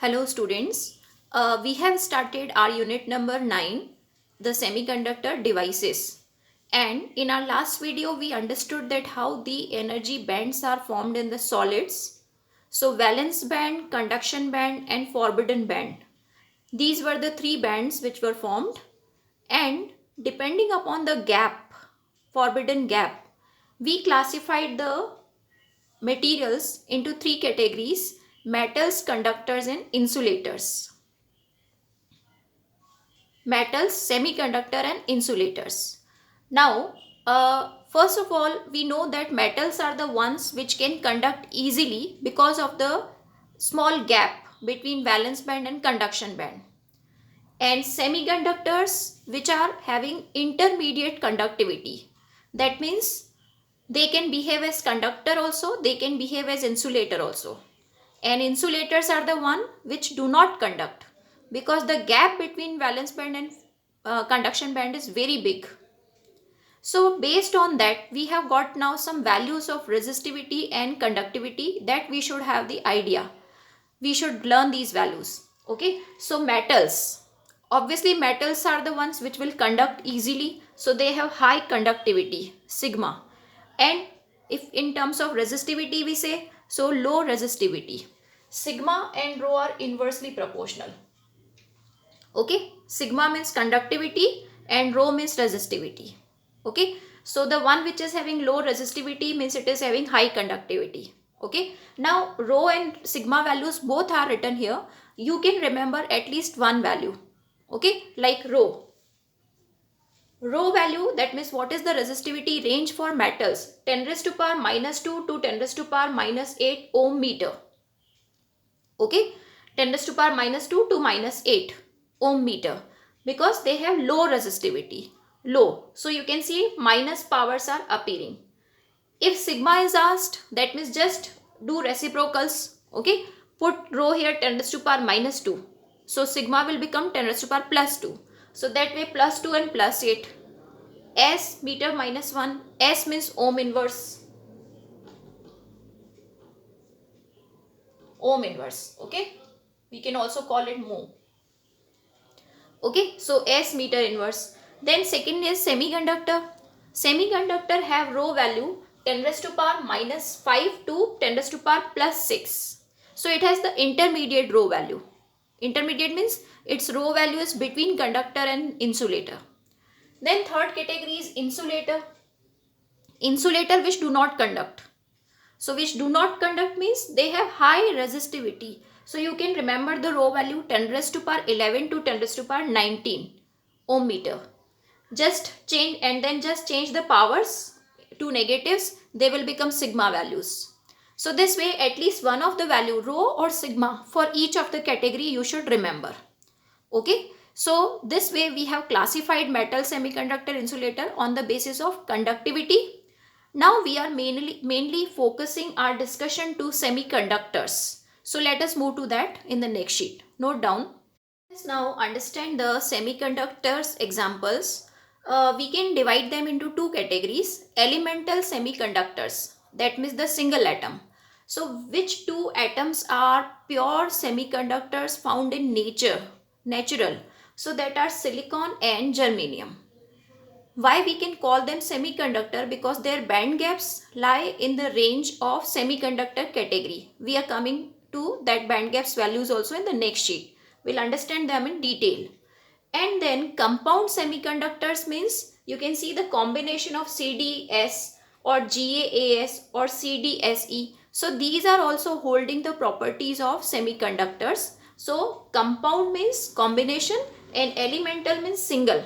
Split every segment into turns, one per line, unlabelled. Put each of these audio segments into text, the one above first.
Hello students, we have started our unit number 9, the semiconductor devices. And in our last video we understood that how the energy bands are formed in the solids. So valence band, conduction band and forbidden band. These were the three bands which were formed, and depending upon the gap, forbidden gap, we classified the materials into three categories: metals, conductors and insulators. Metals, semiconductor and insulators. Now, first of all, we know that metals are the ones which can conduct easily because of the small gap between valence band and conduction band. And semiconductors which are having intermediate conductivity. That means they can behave as conductor also, they can behave as insulator also. And insulators are the one which do not conduct, because the gap between valence band and conduction band is very big. So based on that, we have got now some values of resistivity and conductivity that we should have the idea. We should learn these values. Okay, so metals. Obviously metals are the ones which will conduct easily, so they have high conductivity, sigma. And if in terms of resistivity we say, so low resistivity. Sigma and rho are inversely proportional. Okay, sigma means conductivity and rho means resistivity. Okay, so the one which is having low resistivity means it is having high conductivity. Okay, now rho and sigma values both are written here. You can remember at least one value. Okay, like rho. Rho value, that means what is the resistivity range for metals? 10 raised to power minus 2 to 10 raised to power minus 8 ohm meter. Okay, 10 raised to power minus 2 to minus 8 ohm meter, because they have low resistivity. Low. So you can see minus powers are appearing. If sigma is asked, that means just do reciprocals. Okay, put rho here 10 raised to power minus 2. So sigma will become 10 raised to power plus 2. So that way plus 2 and plus 8. S meter minus 1. S means ohm inverse. Ohm inverse. Okay, we can also call it mho. Okay, so S meter inverse. Then second is semiconductor. Semiconductor have rho value 10 raised to power minus 5 to 10 raised to power plus 6. So it has the intermediate rho value. Intermediate means its rho value is between conductor and insulator. Then third category is insulator. Insulator which do not conduct. So which do not conduct means they have high resistivity. So you can remember the rho value 10 raised to power 11 to 10 raised to power 19 ohm meter. Just change and then just change the powers to negatives, they will become sigma values. So this way at least one of the value rho or sigma for each of the category you should remember. Okay, so this way we have classified metal, semiconductor, insulator on the basis of conductivity. Now we are mainly focusing our discussion to semiconductors. So let us move to that in the next sheet. Note down. Let's now understand the semiconductors examples. We can divide them into two categories. Elemental semiconductors, that means the single atom. So which two atoms are pure semiconductors found in nature, natural? So that are silicon and germanium. Why we can call them semiconductor? Because their band gaps lie in the range of semiconductor category. We are coming to that band gaps values also in the next sheet. We'll understand them in detail. And then compound semiconductors means you can see the combination of CDS or GaAs or CDSe. So these are also holding the properties of semiconductors. So compound means combination and elemental means single.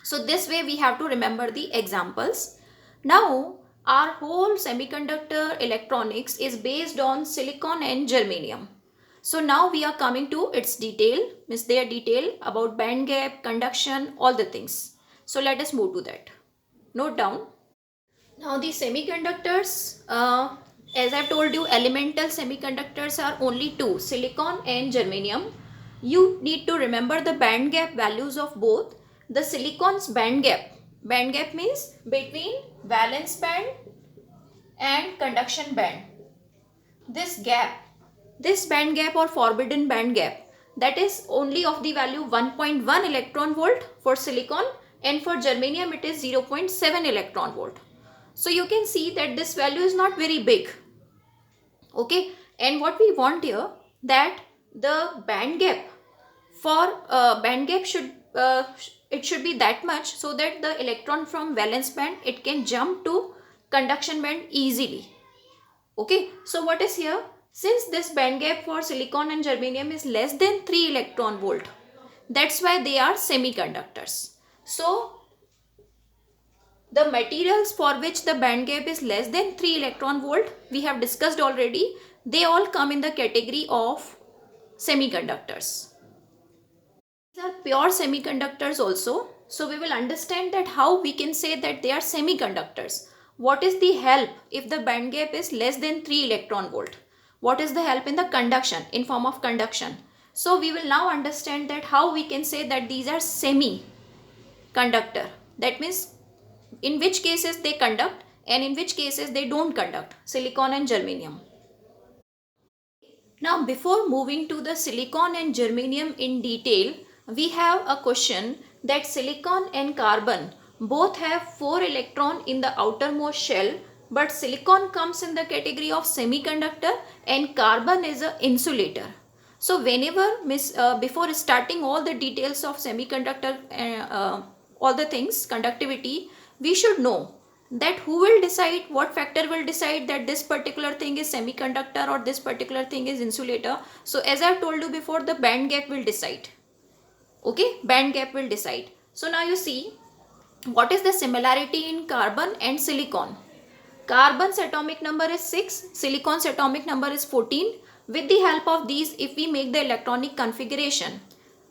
So this way we have to remember the examples. Now our whole semiconductor electronics is based on silicon and germanium. So now we are coming to its detail, means their detail about band gap, conduction, all the things. So let us move to that. Note down. Now the semiconductors, as I've told you, elemental semiconductors are only two, silicon and germanium. You need to remember the band gap values of both. The silicon's band gap means between valence band and conduction band. This gap this band gap or forbidden band gap, that is only of the value 1.1 electron volt for silicon, and for germanium it is 0.7 electron volt. So you can see that this value is not very big. Okay, and what we want here, that the band gap for band gap should it should be that much so that the electron from valence band, it can jump to conduction band easily. Okay, so what is here? Since this band gap for silicon and germanium is less than 3 electron volt, that's why they are semiconductors. So the materials for which the band gap is less than 3 electron volt, we have discussed already, they all come in the category of semiconductors. These are pure semiconductors also. So we will understand that how we can say that they are semiconductors. What is the help if the band gap is less than 3 electron volt? What is the help in the conduction, in form of conduction? So we will now understand that how we can say that these are semiconductor. That means in which cases they conduct and in which cases they don't conduct, silicon and germanium. Now before moving to the silicon and germanium in detail, we have a question that silicon and carbon both have 4 electron in the outermost shell, but silicon comes in the category of semiconductor and carbon is an insulator. So whenever before starting all the details of semiconductor, all the things, conductivity, we should know that who will decide, what factor will decide that this particular thing is semiconductor or this particular thing is insulator. So as I have told you before, the band gap will decide. Okay, band gap will decide. So now you see what is the similarity in carbon and silicon. Carbon's atomic number is 6, silicon's atomic number is 14. With the help of these, if we make the electronic configuration,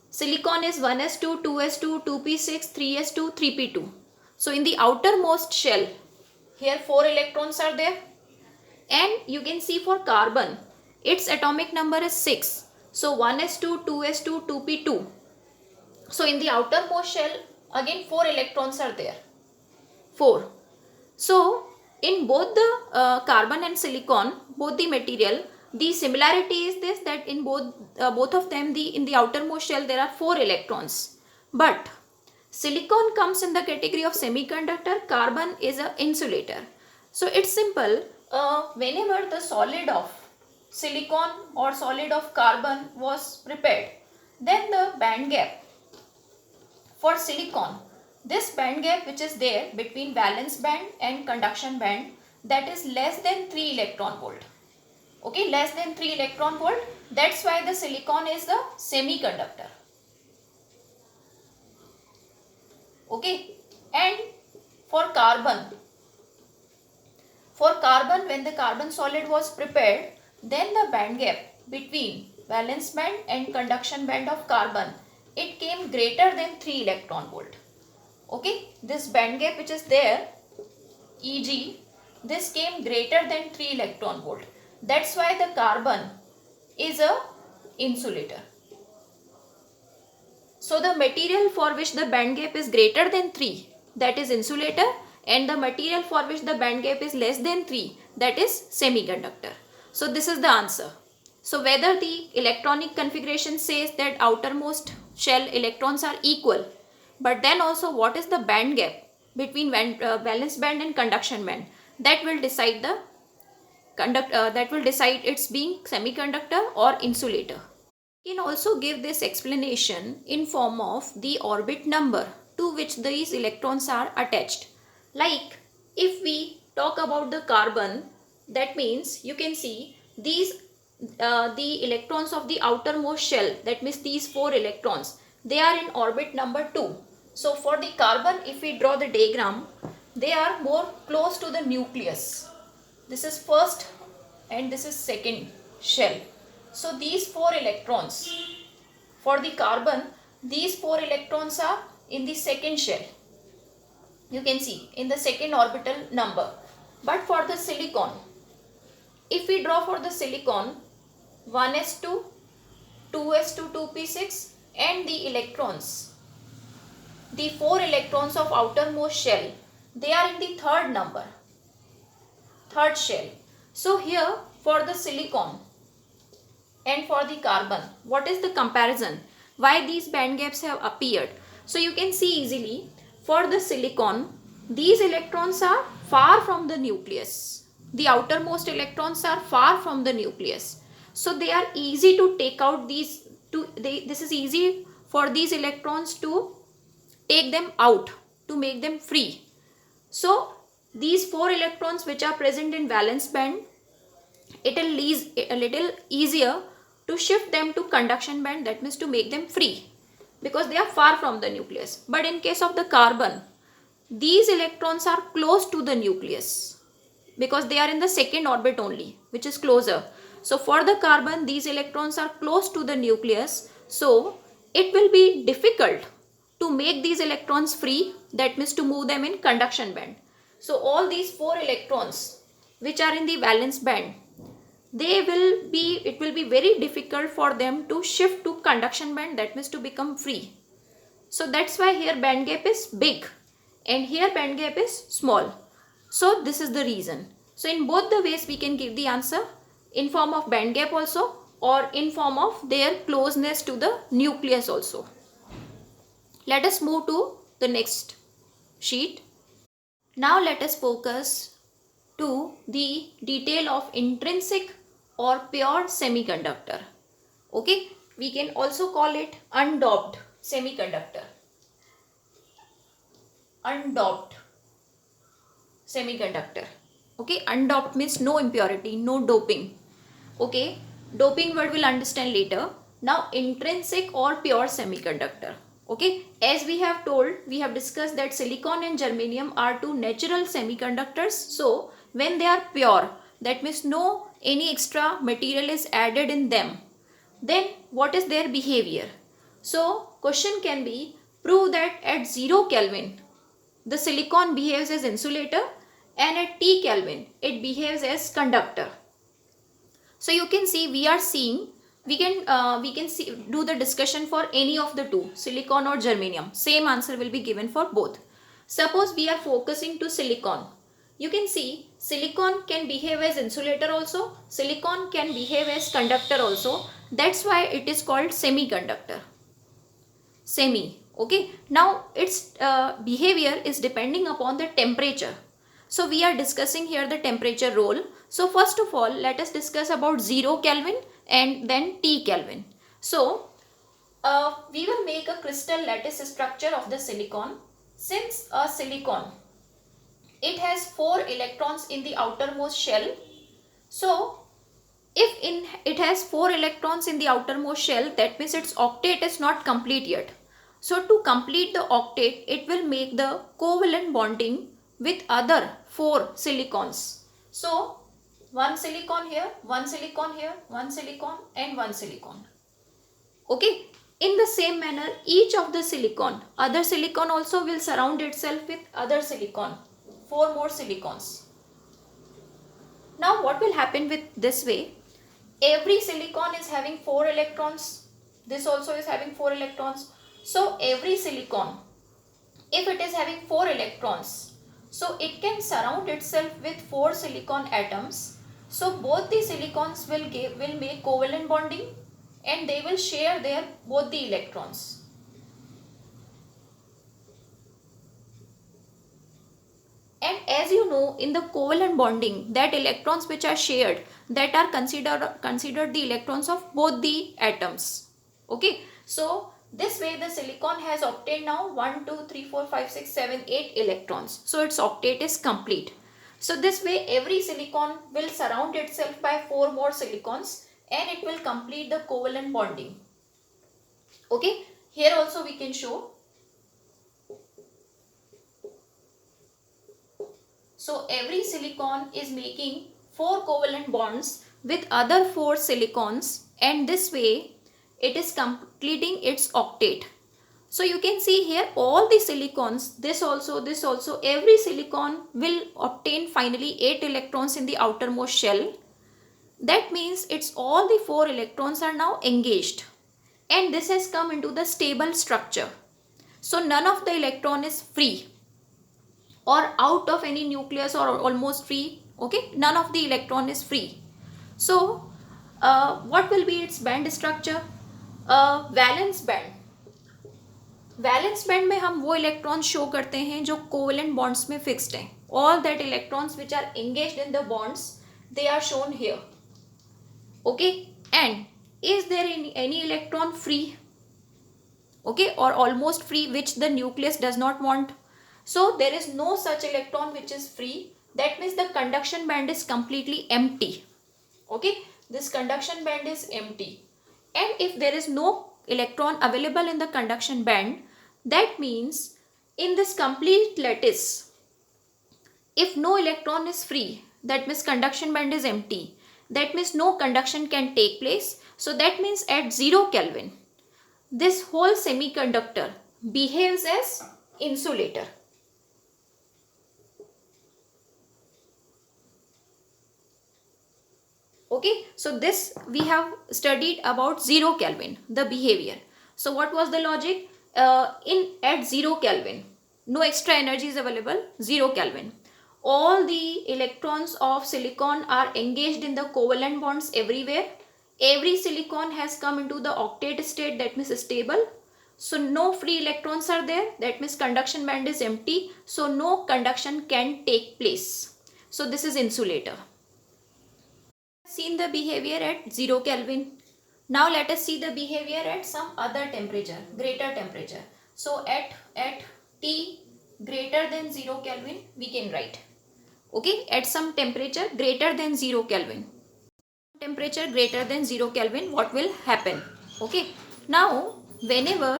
silicon is 1s2, 2s2, 2p6, 3s2, 3p2. So in the outermost shell, here 4 electrons are there. And you can see for carbon, its atomic number is 6. So 1s2, 2s2, 2p2. So in the outermost shell, again 4 electrons are there. 4. So in both the carbon and silicon, both the material, the similarity is this, that in both of them, in the outermost shell there are 4 electrons. But silicon comes in the category of semiconductor, carbon is an insulator. So it's simple, whenever the solid of silicon or solid of carbon was prepared, then the band gap for silicon, this band gap which is there between valence band and conduction band, that is less than 3 electron volt. Okay, less than 3 electron volt. That's why the silicon is the semiconductor. Okay, and for carbon, when the carbon solid was prepared, then the band gap between valence band and conduction band of carbon, it came greater than 3 electron volt. Okay, this band gap which is there, Eg, this came greater than 3 electron volt. That's why the carbon is a insulator. So the material for which the band gap is greater than 3, that is insulator, and the material for which the band gap is less than 3, that is semiconductor. So this is the answer. So whether the electronic configuration says that outermost shell electrons are equal, but then also what is the band gap between valence band and conduction band, that will decide the its being semiconductor or insulator. We can also give this explanation in form of the orbit number to which these electrons are attached. Like if we talk about the carbon, that means you can see these the electrons of the outermost shell, that means these 4 electrons, they are in orbit number 2. So for the carbon, if we draw the diagram, they are more close to the nucleus. This is first and this is second shell. So these 4 electrons, for the carbon, these 4 electrons are in the second shell. You can see in the second orbital number. But for the silicon, if we draw for the silicon 1s2, 2s2, 2p6 and the electrons, the 4 electrons of outermost shell, they are in the third number, third shell. So here for the silicon, and for the carbon, what is the comparison? Why these band gaps have appeared? So you can see easily, for the silicon, these electrons are far from the nucleus. The outermost electrons are far from the nucleus. So they are easy to take out these, this is easy for these electrons to take them out, to make them free. So these 4 electrons which are present in valence band, it will be a little easier to shift them to conduction band, that means to make them free, because they are far from the nucleus. But in case of the carbon, these electrons are close to the nucleus because they are in the second orbit only, which is closer. So for the carbon, these electrons are close to the nucleus, so it will be difficult to make these electrons free, that means to move them in conduction band. So all these 4 electrons which are in the valence band, it will be very difficult for them to shift to conduction band, that means to become free. So that's why here band gap is big and here band gap is small. So this is the reason. So in both the ways we can give the answer, in form of band gap also or in form of their closeness to the nucleus also. Let us move to the next sheet. Now let us focus to the detail of intrinsic or pure semiconductor. Okay, we can also call it undoped semiconductor. Undoped semiconductor. Okay, undoped means no impurity, no doping. Okay, doping word we'll understand later. Now intrinsic or pure semiconductor. Okay, as we have told, we have discussed that silicon and germanium are two natural semiconductors. So when they are pure, that means no any extra material is added in them, then what is their behavior? So question can be, prove that at 0 Kelvin the silicon behaves as insulator and at T Kelvin it behaves as conductor. So you can see, we are seeing, we can see, do the discussion for any of the two, silicon or germanium. Same answer will be given for both. Suppose we are focusing to silicon. You can see silicon can behave as insulator also, silicon can behave as conductor also. That's why it is called semiconductor. Semi. Okay. Now its behavior is depending upon the temperature. So we are discussing here the temperature role. So first of all, let us discuss about 0 Kelvin and then T Kelvin. So we will make a crystal lattice structure of the silicon. Since a silicon, it has 4 electrons in the outermost shell. So if it has 4 electrons in the outermost shell, that means its octet is not complete yet. So to complete the octet, it will make the covalent bonding with other 4 silicons. So one silicon here, one silicon here, one silicon and one silicon. Okay. In the same manner, each of the silicon, other silicon also will surround itself with other silicon, 4 more silicons. Now what will happen with this way? Every silicon is having 4 electrons. This also is having 4 electrons. So every silicon, if it is having 4 electrons, so it can surround itself with 4 silicon atoms. So both the silicons will make covalent bonding and they will share their both the electrons. And as you know, in the covalent bonding, that electrons which are shared, that are considered the electrons of both the atoms. Okay, so this way the silicon has obtained now 1, 2, 3, 4, 5, 6, 7, 8 electrons. So its octet is complete. So this way every silicon will surround itself by 4 more silicons and it will complete the covalent bonding. Okay, here also we can show. So every silicon is making 4 covalent bonds with other 4 silicons and this way it is completing its octet. So you can see here all the silicons, this also, every silicon will obtain finally 8 electrons in the outermost shell. That means it's all the 4 electrons are now engaged and this has come into the stable structure. So none of the electron is free or out of any nucleus or almost free. Okay, none of the electron is free. So What will be its band structure? Valence band. Valence band में हम वो electron show करते हैं जो covalent bonds में fixed हैं. All that electrons which are engaged in the bonds, they are shown here. Okay, and is there any electron free? Okay, or almost free, which the nucleus does not want? So there is no such electron which is free. That means the conduction band is completely empty. Okay, this conduction band is empty, and if there is no electron available in the conduction band, that means in this complete lattice, if no electron is free, that means conduction band is empty. That means no conduction can take place. So that means at 0 Kelvin, this whole semiconductor behaves as insulator. Okay, so this we have studied about 0 Kelvin, the behavior. So what was the logic? In at 0 Kelvin, no extra energy is available, 0 Kelvin. All the electrons of silicon are engaged in the covalent bonds everywhere. Every silicon has come into the octet state, that means stable. So no free electrons are there, that means conduction band is empty. So no conduction can take place. So this is insulator. Seen the behavior at 0 Kelvin. Now let us see the behavior at some other temperature, greater temperature. So at T greater than 0 Kelvin, we can write. Okay, at some temperature greater than 0 Kelvin. Temperature greater than 0 Kelvin, what will happen? Okay, now whenever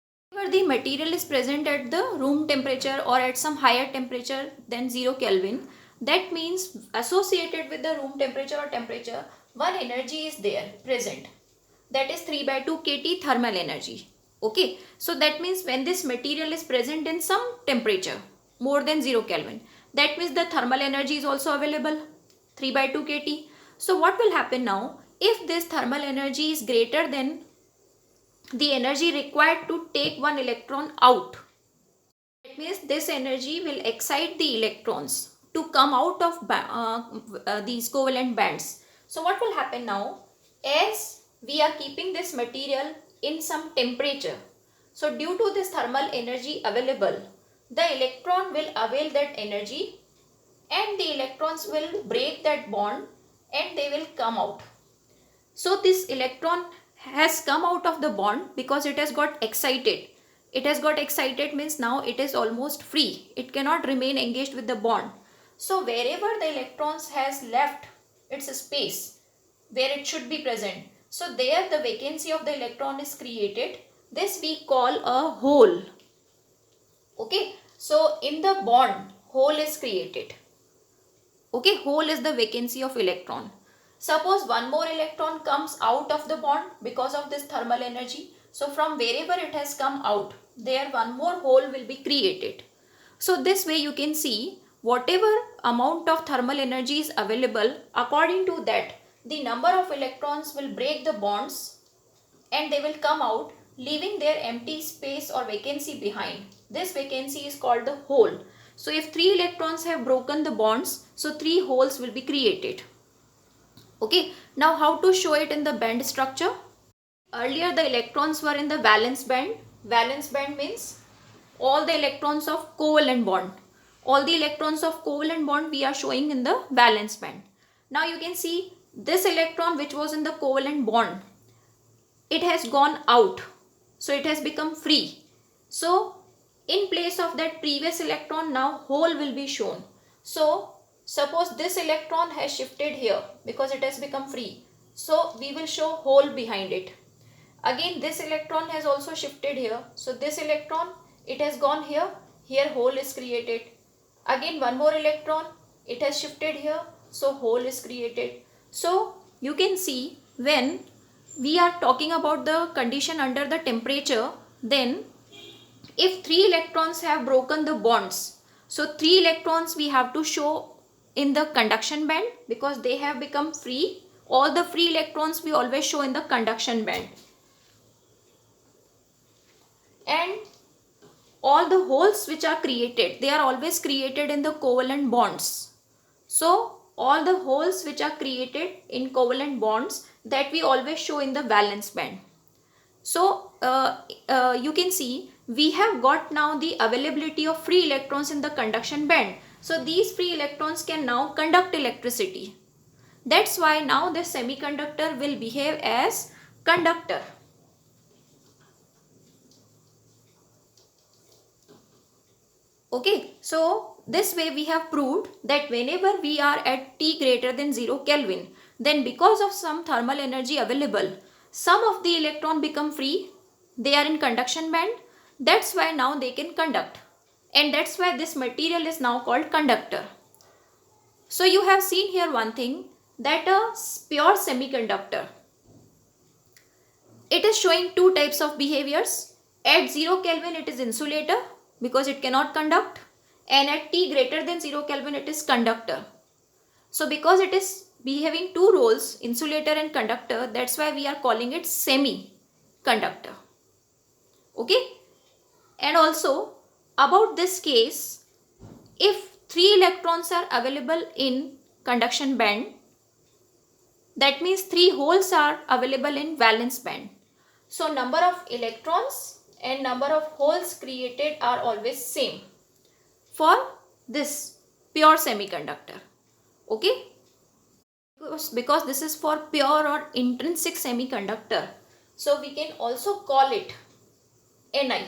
the material is present at the room temperature or at some higher temperature than 0 Kelvin, that means associated with the room temperature or temperature, one energy is there present, that is 3/2 kT thermal energy. Okay, so that means when this material is present in some temperature more than 0 Kelvin, that means the thermal energy is also available, 3/2 kT. So what will happen now? If this thermal energy is greater than the energy required to take one electron out, that means this energy will excite the electrons to come out of these covalent bands. So what will happen now? As we are keeping this material in some temperature, so due to this thermal energy available, the electron will avail that energy and the electrons will break that bond and they will come out. So this electron has come out of the bond because it has got excited. It has got excited means now it is almost free. It cannot remain engaged with the bond. So wherever the electrons has left its space where it should be present, so there the vacancy of the electron is created. This we call a hole. Okay, so in the bond, hole is created. Okay, hole is the vacancy of electron. Suppose one more electron comes out of the bond because of this thermal energy. So from wherever it has come out, there one more hole will be created. So this way you can see whatever amount of thermal energy is available, according to that, the number of electrons will break the bonds and they will come out, leaving their empty space or vacancy behind. This vacancy is called the hole. So if 3 electrons have broken the bonds, so 3 holes will be created. Okay, now how to show it in the band structure? Earlier the electrons were in the valence band. Valence band means all the electrons of covalent bond. All the electrons of covalent bond we are showing in the valence band. Now you can see this electron which was in the covalent bond, it has gone out. So it has become free. So in place of that previous electron, now hole will be shown. So suppose this electron has shifted here because it has become free. So we will show hole behind it. Again this electron has also shifted here. So this electron, it has gone here. Here hole is created. Again one more electron, it has shifted here. So hole is created. So you can see when we are talking about the condition under the temperature, then if 3 electrons have broken the bonds, so 3 electrons we have to show in the conduction band because they have become free. All the free electrons we always show in the conduction band. And all the holes which are created, they are always created in the covalent bonds. So all the holes which are created in covalent bonds, that we always show in the valence band. So you can see we have got now the availability of free electrons in the conduction band. So these free electrons can now conduct electricity. That's why now the semiconductor will behave as conductor. Okay, so this way we have proved that whenever we are at T greater than 0 Kelvin, then because of some thermal energy available, some of the electron become free. They are in conduction band. That's why now they can conduct. And that's why this material is now called conductor. So you have seen here one thing, that a pure semiconductor, it is showing two types of behaviors. At 0 Kelvin it is insulator because it cannot conduct, and at T greater than 0 Kelvin it is conductor. So because it is behaving two roles, insulator and conductor, that's why we are calling it semiconductor. Okay, and also about this case, if 3 electrons are available in conduction band, that means 3 holes are available in valence band. So number of electrons and number of holes created are always same for this pure semiconductor. Okay, because this is for pure or intrinsic semiconductor, so we can also call it Ni.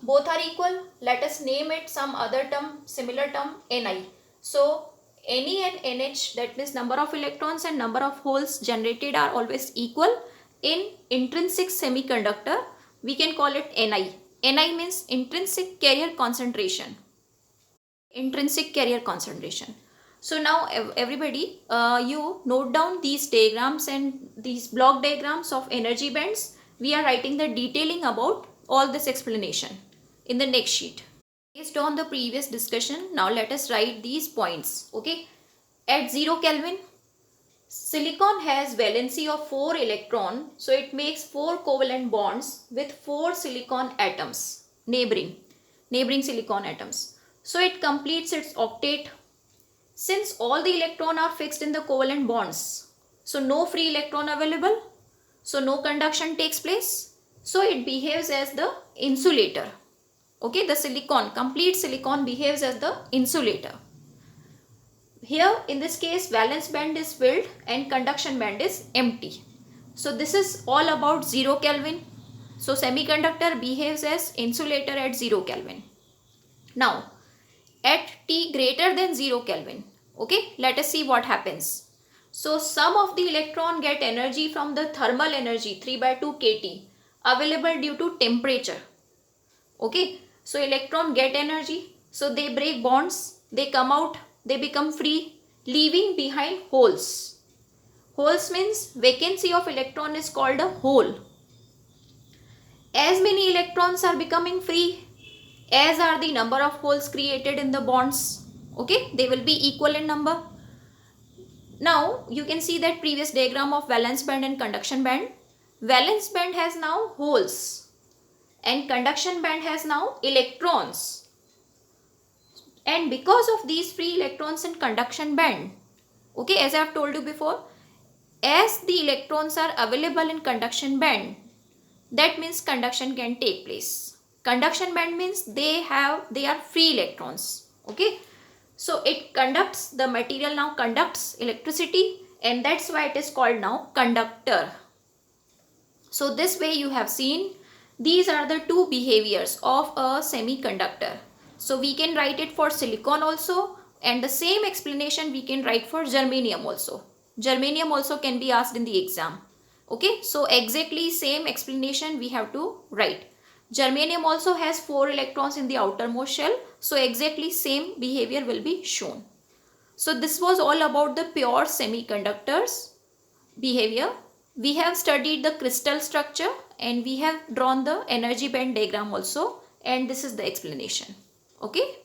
Both are equal. Let us name it some other term, similar term, Ni. So Ne and NH, that means number of electrons and number of holes generated, are always equal. In intrinsic semiconductor, we can call it Ni. Ni means intrinsic carrier concentration. Intrinsic carrier concentration. So now everybody, you note down these diagrams and these block diagrams of energy bands. We are writing the detailing about all this explanation in the next sheet. Based on the previous discussion, now let us write these points. Okay, at 0 Kelvin, silicon has valency of 4 electron, so it makes 4 covalent bonds with 4 silicon atoms, neighboring silicon atoms. So it completes its octet. Since all the electron are fixed in the covalent bonds, so no free electron available, so no conduction takes place, so it behaves as the insulator. Okay, the silicon, complete silicon, behaves as the insulator. Here in this case, valence band is filled and conduction band is empty. So this is all about 0 Kelvin. So semiconductor behaves as insulator at 0 Kelvin. Now at T greater than 0 Kelvin, okay, let us see what happens. So some of the electron get energy from the thermal energy 3/2 kT available due to temperature. Okay, so electron get energy, so they break bonds, they come out, they become free, leaving behind holes. Holes means vacancy of electron is called a hole. As many electrons are becoming free, as are the number of holes created in the bonds. Okay, they will be equal in number. Now you can see that previous diagram of valence band and conduction band. Valence band has now holes and conduction band has now electrons. And because of these free electrons in conduction band, okay, as I have told you before, as the electrons are available in conduction band, that means conduction can take place. Conduction band means they are free electrons. Okay, so it conducts, the material now conducts electricity, and that's why it is called now conductor. So this way you have seen these are the two behaviors of a semiconductor. So we can write it for silicon also, and the same explanation we can write for germanium also. Germanium also can be asked in the exam. Okay, so exactly same explanation we have to write. Germanium also has 4 electrons in the outermost shell, so exactly same behavior will be shown. So this was all about the pure semiconductors behavior. We have studied the crystal structure and we have drawn the energy band diagram also, and this is the explanation. Okay.